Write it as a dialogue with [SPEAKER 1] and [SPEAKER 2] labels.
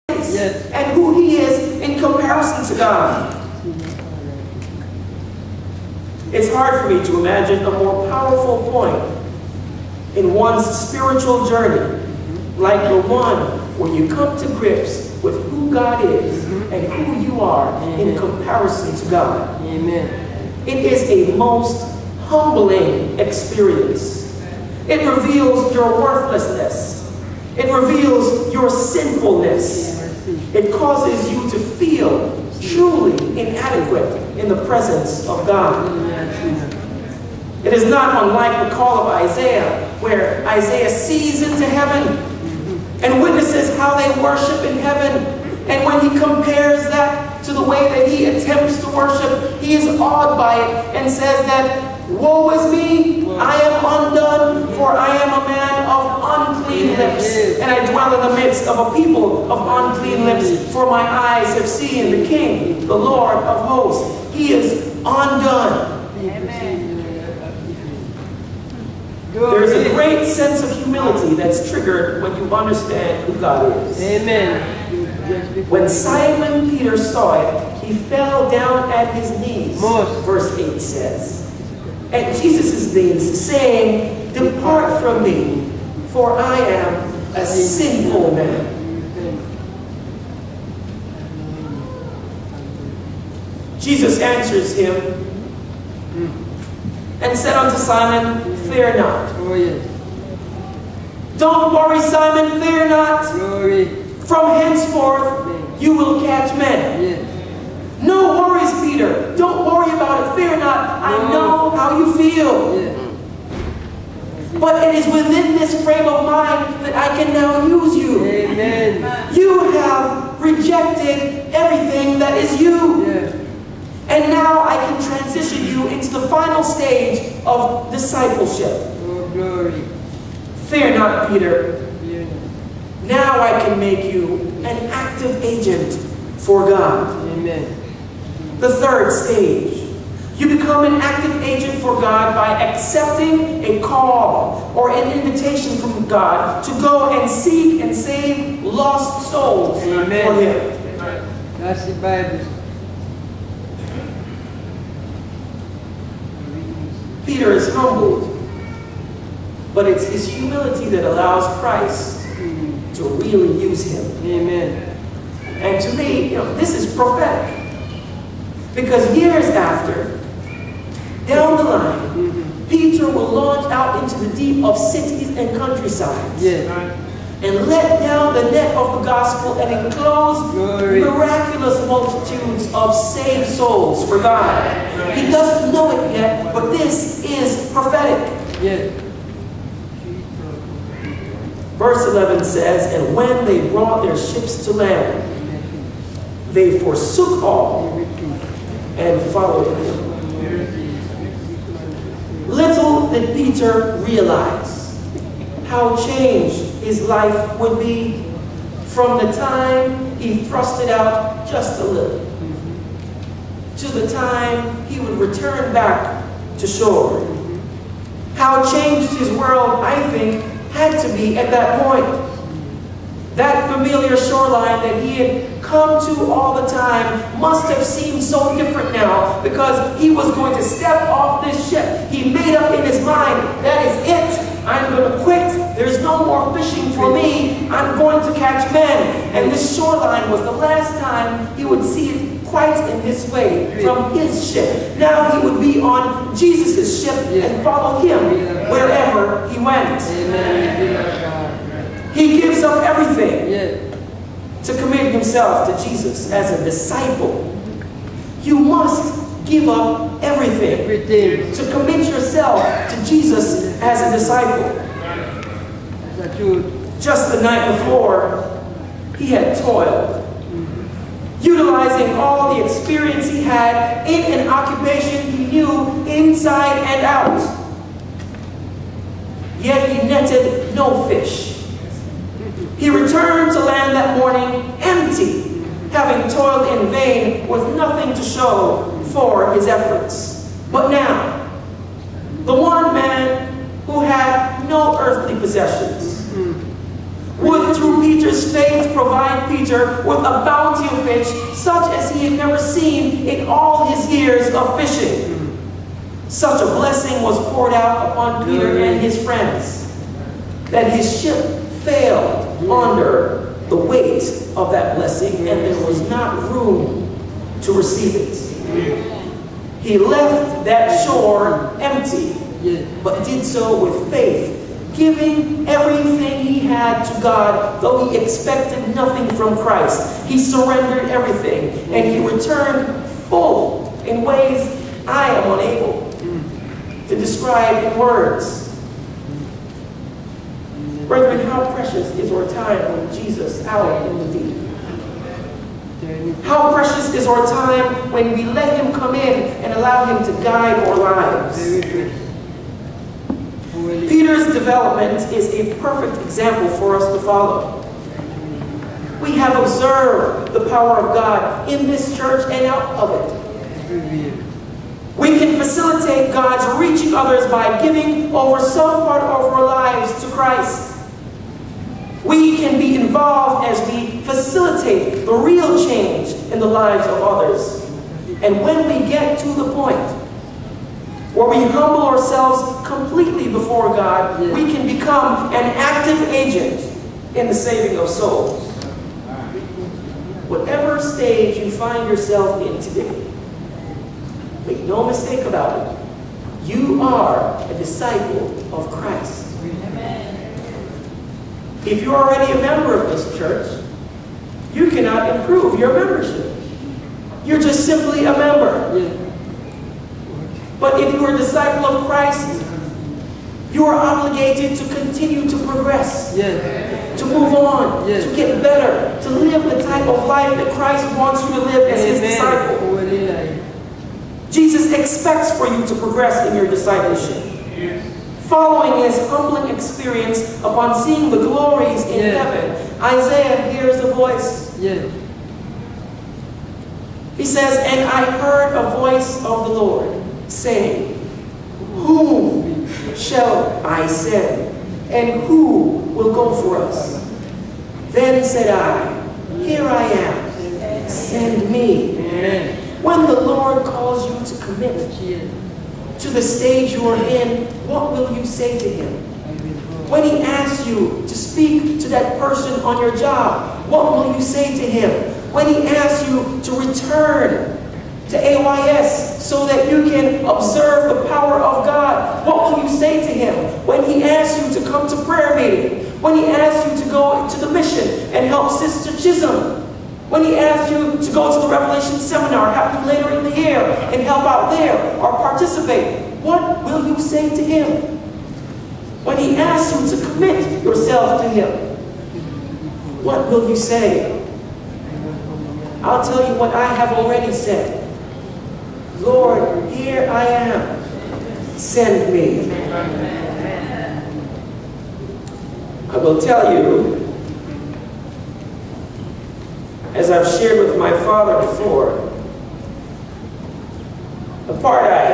[SPEAKER 1] Yes.
[SPEAKER 2] And who he is in comparison to God. It's hard for me to imagine a more powerful point in one's spiritual journey like the one where you come to grips with who God is and who you are in comparison to God.
[SPEAKER 1] Amen.
[SPEAKER 2] It is a most humbling experience. It reveals your worthlessness. It reveals your sinfulness. It causes you to feel truly inadequate in the presence of God. It is not unlike the call of Isaiah, where Isaiah sees into heaven and witnesses how they worship in heaven. And when he compares that to the way that he attempts to worship, he is awed by it and says that, "Woe is me, I am undone, for I am a man of unclean lips, and I dwell in the midst of a people of unclean lips, for my eyes have seen the King, the Lord of hosts." He is undone. There is a great sense of humility that's triggered when you understand who God is.
[SPEAKER 1] Amen.
[SPEAKER 2] When Simon Peter saw it, he fell down at his knees, verse 8 says, at Jesus' knees, saying, "Depart from me, for I am a sinful man." Jesus answers him and said unto Simon, "Fear not."
[SPEAKER 1] Oh, yes.
[SPEAKER 2] Don't worry, Simon, fear not.
[SPEAKER 1] Glory.
[SPEAKER 2] From henceforth, you will catch men.
[SPEAKER 1] Yes.
[SPEAKER 2] No worries, Peter. Don't worry about it. Fear not. I know how you feel.
[SPEAKER 1] Yes.
[SPEAKER 2] But it is within this frame of mind that I can now use you.
[SPEAKER 1] Amen.
[SPEAKER 2] You have rejected everything that is you.
[SPEAKER 1] Yes.
[SPEAKER 2] And now I can transition you into the final stage of discipleship.
[SPEAKER 1] Oh, glory.
[SPEAKER 2] Fear not, Peter.
[SPEAKER 1] Fear
[SPEAKER 2] Now I can make you an active agent for God.
[SPEAKER 1] not. Amen.
[SPEAKER 2] The third stage. You become an active agent for God by accepting a call or an invitation from God to go and seek and save lost souls for Him.
[SPEAKER 1] That's the Bible.
[SPEAKER 2] Peter is humbled, but it's his humility that allows Christ to really use him.
[SPEAKER 1] Amen.
[SPEAKER 2] And to me, this is prophetic. Because years after, down the line, Peter will launch out into the deep of cities and countrysides and let down the net of the gospel and enclose miraculous multitudes of saved souls for God. He doesn't know it yet, but this is prophetic.
[SPEAKER 1] Yes.
[SPEAKER 2] Verse 11 says, "And when they brought their ships to land, they forsook all and followed him." Little did Peter realize how changed his life would be from the time he thrust it out just a little to the time he would return back to shore. How changed his world, I think, had to be at that point. That familiar shoreline that he had come to all the time must have seemed so different now, because he was going to step off this ship. He made up in his mind, that is it. I'm going to quit. There's no more fishing for me. I'm going to catch men. And this shoreline was the last time he would see it quite in this way from his ship. Now he would be on Jesus' ship and follow him wherever he went. He gives up everything to commit himself to Jesus as a disciple. You must give up everything to commit yourself to Jesus as a disciple. Just the night before, he had toiled, utilizing all the experience he had in an occupation he knew inside and out. Yet he netted no fish. He returned to land that morning empty, having toiled in vain with nothing to show for his efforts. But now, the one man who had no earthly possessions, would, through Peter's faith, provide Peter with a bounty of fish such as he had never seen in all his years of fishing. Such a blessing was poured out upon Peter and his friends that his ship failed under the weight of that blessing, and there was not room to receive it. He left that shore empty, but did so with faith, giving everything he had to God, though he expected nothing from Christ. He surrendered everything, and he returned full in ways I am unable to describe in words. Brethren, how precious is our time with Jesus out in the deep. How precious is our time when we let him come in and allow him to guide our lives. Peter's development is a perfect example for us to follow. We have observed the power of God in this church and out of it. We can facilitate God's reaching others by giving over some part of our lives to Christ. We can be involved as we facilitate the real change in the lives of others. And when we get to the point where we humble ourselves completely before God, we can become an active agent in the saving of souls. Whatever stage you find yourself in today, make no mistake about it, you are a disciple of Christ. If you're already a member of this church, you cannot improve your membership. You're just simply a member. But if you're a disciple of Christ, you are obligated to continue to progress, to move on, to get better, to live the type of life that Christ wants you to live as his disciple. Jesus expects for you to progress in your discipleship. Following his humbling experience upon seeing the glories in heaven, Isaiah hears a voice. He says, "And I heard a voice of the Lord saying, Whom shall I send? And who will go for us? Then said I, Here I am, send me." When the Lord calls you to commit to the stage you are in, what will you say to him? When he asks you to speak to that person on your job, what will you say to him? When he asks you to return to AYS so that you can observe the power of God, what will you say to him? When he asks you to come to prayer meeting, when he asks you to go to the mission and help Sister Chisholm, when he asks you to go to the Revelation seminar happening later in the year and help out there or participate, what will you say to him? When he asks you to commit yourself to him, what will you say? I'll tell you what I have already said. Lord, here I am. Send me. I will tell you, as I've shared with my father before, the part I